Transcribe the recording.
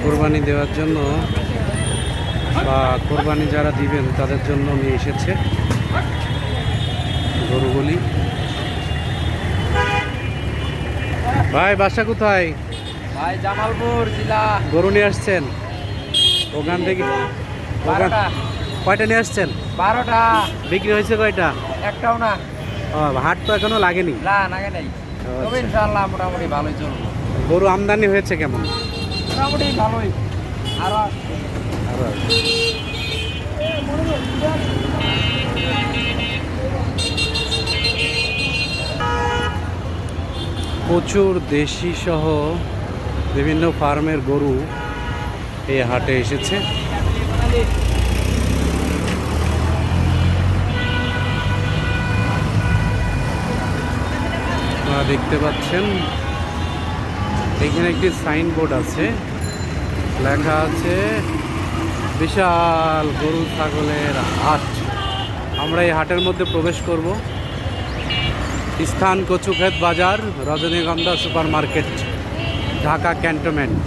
কোরবানি দেওয়ার জন্য বা কোরবানি যারা দিবেন তাদের জন্য নিয়ে এসেছে গরুগুলি। ভাই বাসা কোথায়? ভাই জামালপুর জেলা। গরু নিয়ে আসছেন ওখান থেকে? কয়টা নিয়ে আসছেন? 12টা। বিক্রি হয়েছে কয়টা? একটাও না। ও, হাট তো এখনো লাগেনি। না নাগে নাই। তবে আচ্ছা। ইনশাআল্লাহ মোটামুটি ভালোই চলবে। গরু আমদানি হয়েছে কেমন? মোটামুটি ভালোই। আরো প্রচুর দেশি সহ বিভিন্ন ফার্মের গরু এই হাটে এসেছে। আপনারা দেখতে পাচ্ছেন এখানে একটি সাইনবোর্ড আছে, লেখা আছে বিশাল গরু ছাগলের হাট। আমরা এই হাটের মধ্যে প্রবেশ করব। স্থান কচুক্ষেত বাজার, রজনীগন্ধা সুপার মার্কেট, ঢাকা ক্যান্টনমেন্ট।